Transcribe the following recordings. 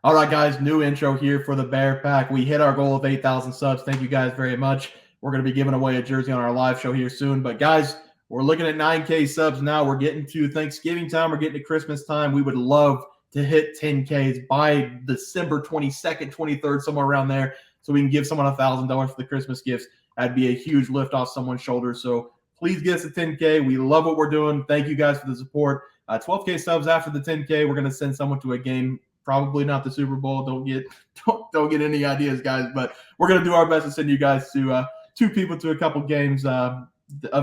All right, guys, new intro here for the Bear Pack. We hit our goal of 8,000 subs. Thank you guys very much. We're going to be giving away a jersey on our live show here soon. But, guys, we're looking at 9K subs now. We're getting to Thanksgiving time. We're getting to Christmas time. We would love to hit 10Ks by December 22nd, 23rd, somewhere around there, so we can give someone $1,000 for the Christmas gifts. That'd be a huge lift off someone's shoulders. So please get us a 10K. We love what we're doing. Thank you guys for the support. 12K subs after the 10K. We're going to send someone to a game. Probably not the Super Bowl. Don't get any ideas, guys. But we're gonna do our best to send you guys to two people to a couple games of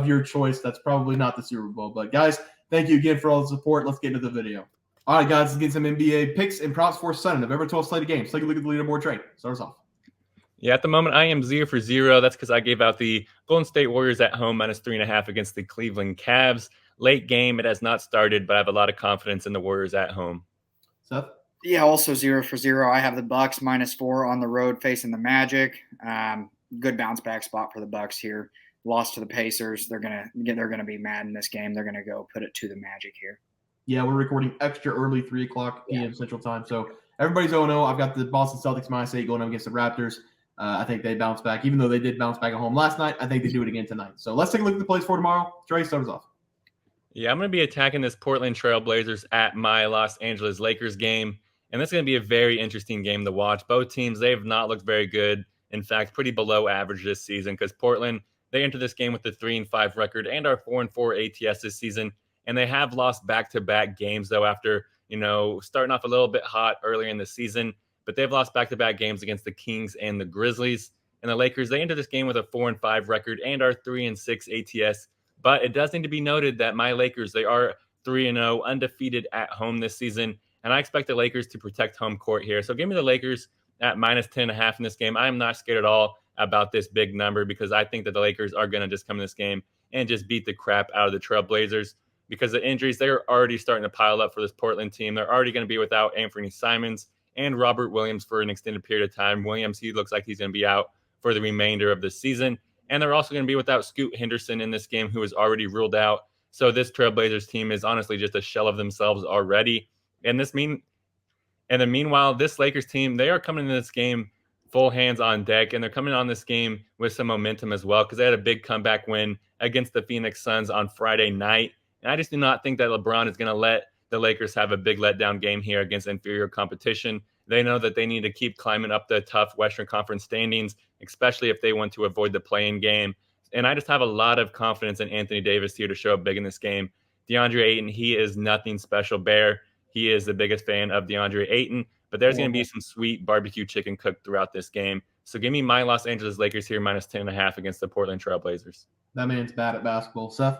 your choice. That's probably not the Super Bowl. But guys, thank you again for all the support. Let's get into the video. All right, guys, let's get some NBA picks and props for Sunday, November 12th slate of games. Take a look at the leaderboard trade. Start us off. Yeah, at the moment, I am 0 for 0. That's because I gave out the Golden State Warriors at home -3.5 against the Cleveland Cavs. Late game, it has not started, but I have a lot of confidence in the Warriors at home. Seth? Yeah, also 0 for 0. I have the Bucks -4 on the road facing the Magic. Good bounce back spot for the Bucks here. Lost to the Pacers. They're gonna be mad in this game. They're gonna go put it to the Magic here. Yeah, we're recording extra early, 3 o'clock p.m. Central Time. So everybody's 0-0. I've got the Boston Celtics -8 going up against the Raptors. I think they bounce back, even though they did bounce back at home last night. I think they do it again tonight. So let's take a look at the plays for tomorrow. Trey, start us off. Yeah, I'm going to be attacking this Portland Trail Blazers at my Los Angeles Lakers game. And this is going to be a very interesting game to watch. Both teams, they have not looked very good. In fact, pretty below average this season because Portland, they entered this game with a 3-5 record and are 4-4 ATS this season. And they have lost back-to-back games, though, after, starting off a little bit hot earlier in the season. But they've lost back-to-back games against the Kings and the Grizzlies. And the Lakers, they entered this game with a 4-5 record and are 3-6 ATS. But it does need to be noted that my Lakers, they are 3-0, undefeated at home this season. And I expect the Lakers to protect home court here. So give me the Lakers at -10.5 in this game. I'm not scared at all about this big number because I think that the Lakers are going to just come in this game and just beat the crap out of the Trailblazers because the injuries, they're already starting to pile up for this Portland team. They're already going to be without Anthony Simons and Robert Williams for an extended period of time. Williams, he looks like he's going to be out for the remainder of the season. And they're also going to be without Scoot Henderson in this game, who is already ruled out. So this Trailblazers team is honestly just a shell of themselves already. And then meanwhile, this Lakers team, they are coming into this game full hands on deck, and they're coming on this game with some momentum as well because they had a big comeback win against the Phoenix Suns on Friday night. And I just do not think that LeBron is going to let the Lakers have a big letdown game here against inferior competition. They know that they need to keep climbing up the tough Western Conference standings, especially if they want to avoid the play-in game. And I just have a lot of confidence in Anthony Davis here to show up big in this game. DeAndre Ayton, he is nothing special, Bear. He is the biggest fan of DeAndre Ayton, but there's going to be some sweet barbecue chicken cooked throughout this game. So give me my Los Angeles Lakers here -10.5 against the Portland Trail Blazers. That man's bad at basketball. Seth?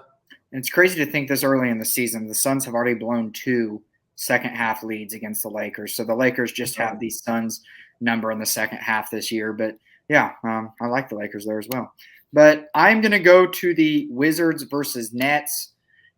It's crazy to think this early in the season. The Suns have already blown 2 second-half leads against the Lakers. So the Lakers just have the Suns number in the second half this year. But, yeah, I like the Lakers there as well. But I'm going to go to the Wizards versus Nets.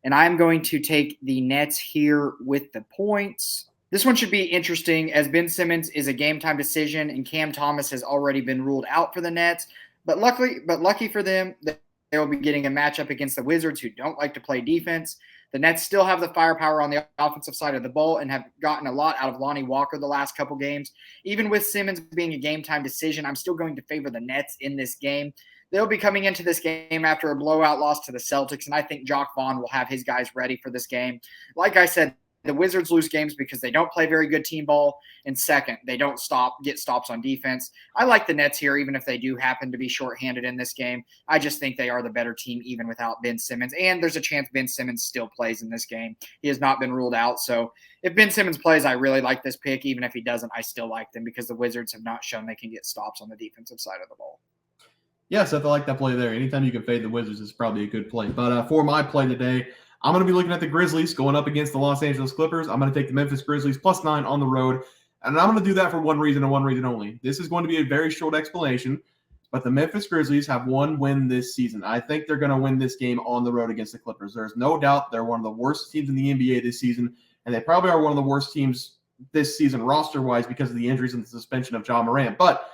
And I'm going to take the Nets here with the points. This one should be interesting as Ben Simmons is a game-time decision and Cam Thomas has already been ruled out for the Nets. But lucky for them, they will be getting a matchup against the Wizards who don't like to play defense. The Nets still have the firepower on the offensive side of the ball and have gotten a lot out of Lonnie Walker the last couple games. Even with Simmons being a game-time decision, I'm still going to favor the Nets in this game. They'll be coming into this game after a blowout loss to the Celtics, and I think Jock Vaughn will have his guys ready for this game. Like I said, the Wizards lose games because they don't play very good team ball, and second, they don't get stops on defense. I like the Nets here, even if they do happen to be shorthanded in this game. I just think they are the better team even without Ben Simmons, and there's a chance Ben Simmons still plays in this game. He has not been ruled out, so if Ben Simmons plays, I really like this pick. Even if he doesn't, I still like them because the Wizards have not shown they can get stops on the defensive side of the ball. Yeah, Seth, I like that play there. Anytime you can fade the Wizards is probably a good play. But for my play today, I'm going to be looking at the Grizzlies going up against the Los Angeles Clippers. I'm going to take the Memphis Grizzlies +9 on the road. And I'm going to do that for one reason and one reason only. This is going to be a very short explanation, but the Memphis Grizzlies have one win this season. I think they're going to win this game on the road against the Clippers. There's no doubt they're one of the worst teams in the NBA this season, and they probably are one of the worst teams this season roster-wise because of the injuries and the suspension of Ja Morant. But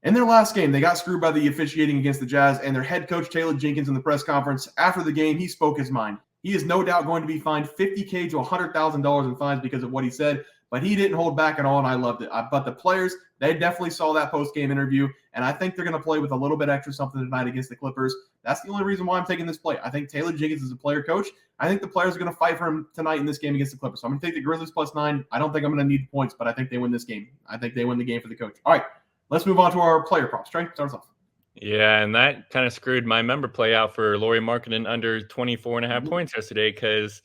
in their last game, they got screwed by the officiating against the Jazz, and their head coach, Taylor Jenkins, in the press conference after the game, he spoke his mind. He is no doubt going to be fined $50,000 to $100,000 in fines because of what he said, but he didn't hold back at all, and I loved it. But the players, they definitely saw that post-game interview, and I think they're going to play with a little bit extra something tonight against the Clippers. That's the only reason why I'm taking this play. I think Taylor Jenkins is a player coach. I think the players are going to fight for him tonight in this game against the Clippers. So I'm going to take the Grizzlies +9. I don't think I'm going to need points, but I think they win this game. I think they win the game for the coach. All right, let's move on to our player props. Trey, start us off. Yeah, and that kind of screwed my member play out for Lauri Markkanen under 24.5 points yesterday because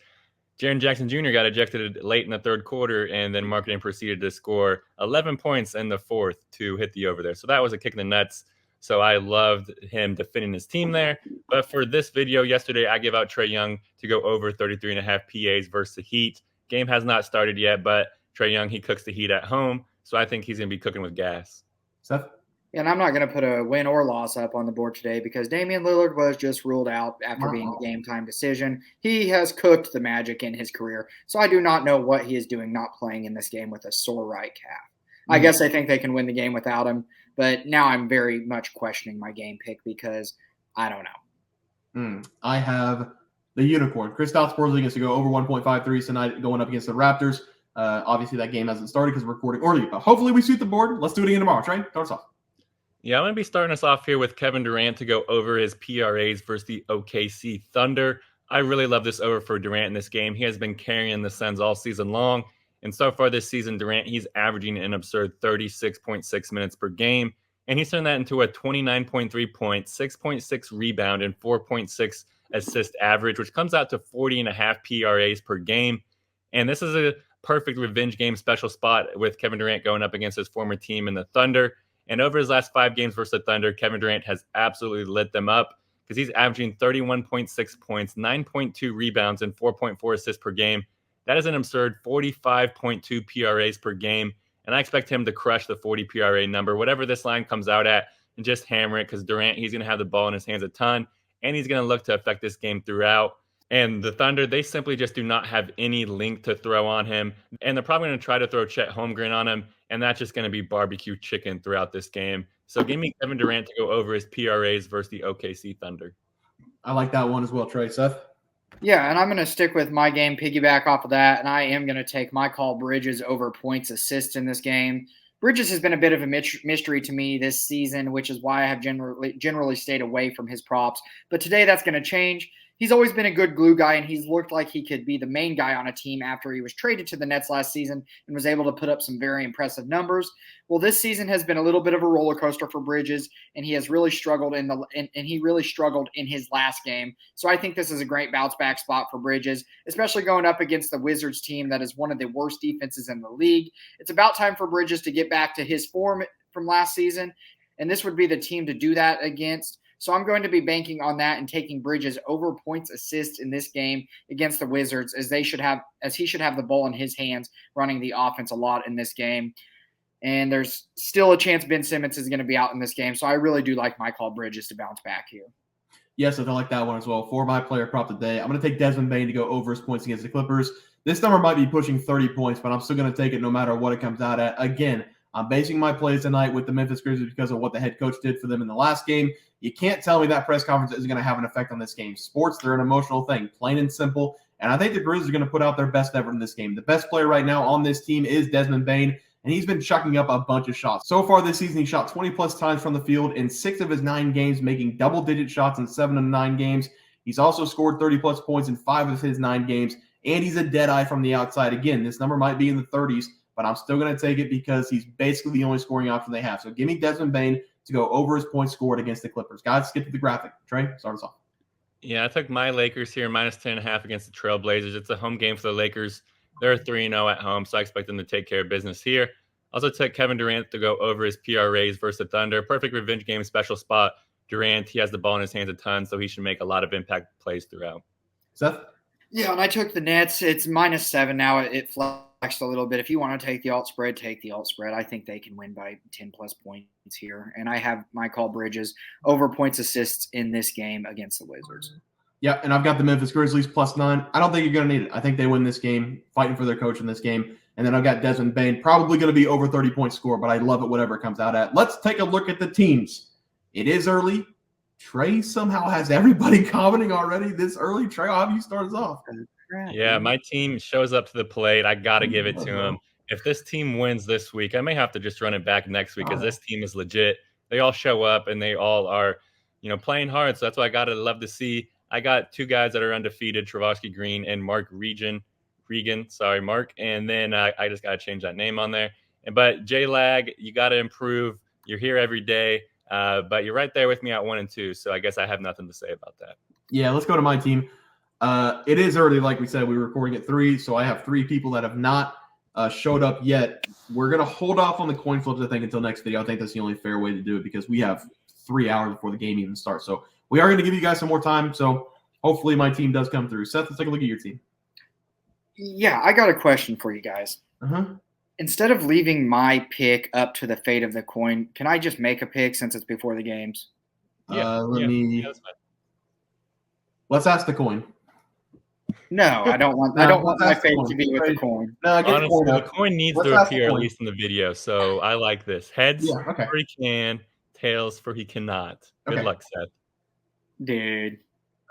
Jaren Jackson Jr. got ejected late in the third quarter, and then Markkanen proceeded to score 11 points in the fourth to hit the over there. So that was a kick in the nuts. So I loved him defending his team there. But for this video yesterday, I give out Trae Young to go over 33.5 PAs versus the Heat. Game has not started yet, but Trae Young, he cooks the Heat at home. So I think he's going to be cooking with gas. Seth? And I'm not going to put a win or loss up on the board today because Damian Lillard was just ruled out after being a game-time decision. He has cooked the Magic in his career, so I do not know what he is doing not playing in this game with a sore right calf. I guess I think they can win the game without him, but now I'm very much questioning my game pick because I don't know. I have the Unicorn. Kristaps Porzingis to go over 1.53 tonight going up against the Raptors. Obviously, that game hasn't started because we're recording early, but hopefully we suit the board. Let's do it again tomorrow. Trey, start us off. Yeah, I'm going to be starting us off here with Kevin Durant to go over his PRAs versus the OKC Thunder. I really love this over for Durant in this game. He has been carrying the Suns all season long. And so far this season, Durant, he's averaging an absurd 36.6 minutes per game. And he's turned that into a 29.3 point, 6.6 rebound, and 4.6 assist average, which comes out to 40.5 PRAs per game. And this is a perfect revenge game special spot with Kevin Durant going up against his former team in the Thunder. And over his last 5 games versus the Thunder, Kevin Durant has absolutely lit them up because he's averaging 31.6 points, 9.2 rebounds, and 4.4 assists per game. That is an absurd 45.2 PRAs per game. And I expect him to crush the 40 PRA number, whatever this line comes out at, and just hammer it because Durant, he's going to have the ball in his hands a ton, and he's going to look to affect this game throughout. And the Thunder, they simply just do not have any link to throw on him. And they're probably going to try to throw Chet Holmgren on him. And that's just going to be barbecue chicken throughout this game. So give me Kevin Durant to go over his PRAs versus the OKC Thunder. I like that one as well, Trey. Seth? Yeah, and I'm going to stick with my game, piggyback off of that. And I am going to take Mikal Bridges over points assists in this game. Bridges has been a bit of a mystery to me this season, which is why I have generally stayed away from his props. But today that's going to change. He's always been a good glue guy, and he's looked like he could be the main guy on a team after he was traded to the Nets last season and was able to put up some very impressive numbers. Well, this season has been a little bit of a roller coaster for Bridges, and he has really struggled and he really struggled in his last game. So I think this is a great bounce back spot for Bridges, especially going up against the Wizards team that is one of the worst defenses in the league. It's about time for Bridges to get back to his form from last season, and this would be the team to do that against. So I'm going to be banking on that and taking Bridges over points assists in this game against the Wizards, as he should have the ball in his hands, running the offense a lot in this game. And there's still a chance Ben Simmons is going to be out in this game. So I really do like Mikal Bridges to bounce back here. Yes, I like that one as well. For my player prop today, I'm going to take Desmond Bane to go over his points against the Clippers. This number might be pushing 30 points, but I'm still going to take it no matter what it comes out at. Again, I'm basing my plays tonight with the Memphis Grizzlies because of what the head coach did for them in the last game. You can't tell me that press conference isn't going to have an effect on this game. Sports, they're an emotional thing, plain and simple. And I think the Grizzlies are going to put out their best effort in this game. The best player right now on this team is Desmond Bane, and he's been chucking up a bunch of shots. So far this season, he shot 20-plus times from the field in 6 of his 9 games, making double-digit shots in 7 of 9 games. He's also scored 30-plus points in 5 of his 9 games, and he's a dead eye from the outside. Again, this number might be in the 30s, but I'm still going to take it because he's basically the only scoring option they have. So give me Desmond Bane to go over his points scored against the Clippers. Guys, skip to the graphic. Trey, start us off. Yeah, I took my Lakers here, minus 10.5 against the Trailblazers. It's a home game for the Lakers. They're 3-0 at home, so I expect them to take care of business here. Also took Kevin Durant to go over his PRAs versus the Thunder. Perfect revenge game, special spot. Durant, he has the ball in his hands a ton, so he should make a lot of impact plays throughout. Seth? Yeah, and I took the Nets. It's -7 now. It flexed a little bit. If you want to take the alt spread, take the alt spread. I think they can win by 10-plus points here. And I have Mikal Bridges over points assists in this game against the Wizards. Yeah, and I've got the Memphis Grizzlies +9. I don't think you're going to need it. I think they win this game, fighting for their coach in this game. And then I've got Desmond Bane, probably going to be over 30 points score, but I love it whatever it comes out at. Let's take a look at the teams. It is early. Trey somehow has everybody commenting already this early. Trey, how have you started us off? Yeah, my team shows up to the plate. I got to give it to him. if this team wins this week, I may have to just run it back next week because Oh. this team is legit. They all show up and they all are, playing hard. So that's why I got to love to see. I got two guys that are undefeated, Travasky Green and Mark Regan. Sorry, Mark. And then I just got to change that name on there. But J-Lag, you got to improve. You're here every day. But you're right there with me at 1 and 2. So I guess I have nothing to say about that. Yeah, let's go to my team. It is early, like we said. We were recording at 3, so I have 3 people that have not showed up yet. We're going to hold off on the coin flips, I think, until next video. I think that's the only fair way to do it because we have 3 hours before the game even starts. So we are going to give you guys some more time. So hopefully my team does come through. Seth, let's take a look at your team. Yeah, I got a question for you guys. Instead of leaving my pick up to the fate of the coin, can I just make a pick since it's before the games? Let's ask the coin. No, I don't want. I don't want my fate to be with the coin. No, honestly, the coin needs to appear at least in the video. So I like this. Heads for he can, tails for he cannot. Good luck, Seth. Dude.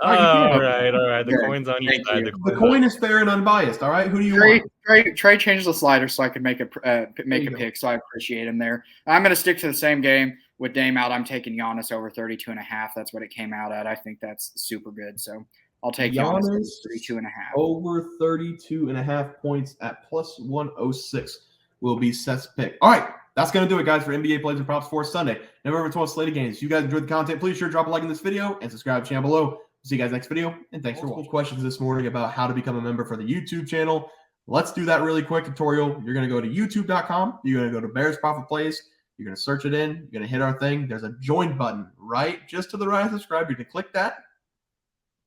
All right. The coin's on your side. The coin is fair and unbiased. All right, who do you want? Trey changed the slider so I could make a pick. So I appreciate him there. I'm going to stick to the same game with Dame out. I'm taking Giannis over 32.5. That's what it came out at. I think that's super good. So I'll take Giannis over 32.5. Over 32.5 points at plus 106 will be Seth's pick. All right. That's going to do it, guys, for NBA Plays and Props for Sunday, November 12th slated games. If you guys enjoyed the content, please sure drop a like in this video and subscribe to the channel below. See you guys next video, and thanks for watching. Questions this morning about how to become a member for the YouTube channel. Let's do that really quick tutorial. You're going to go to youtube.com. You're going to go to Bears Profit Plays. You're going to search it in. You're going to hit our thing. There's a join button right just to the right of subscribe. You can click that.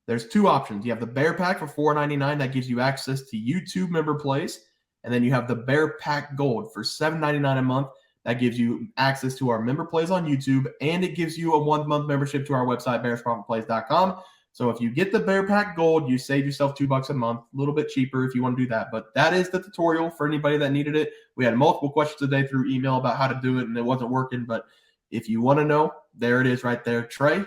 There's 2 options. You have the Bear Pack for $4.99. That gives you access to YouTube member plays. And then you have the Bear Pack Gold for $7.99 a month. That gives you access to our member plays on YouTube, and it gives you a 1-month membership to our website, bearsprofitplays.com. So if you get the Bear Pack Gold, you save yourself $2 a month, a little bit cheaper if you want to do that. But that is the tutorial for anybody that needed it. We had multiple questions today through email about how to do it, and it wasn't working. But if you want to know, there it is right there. Trey,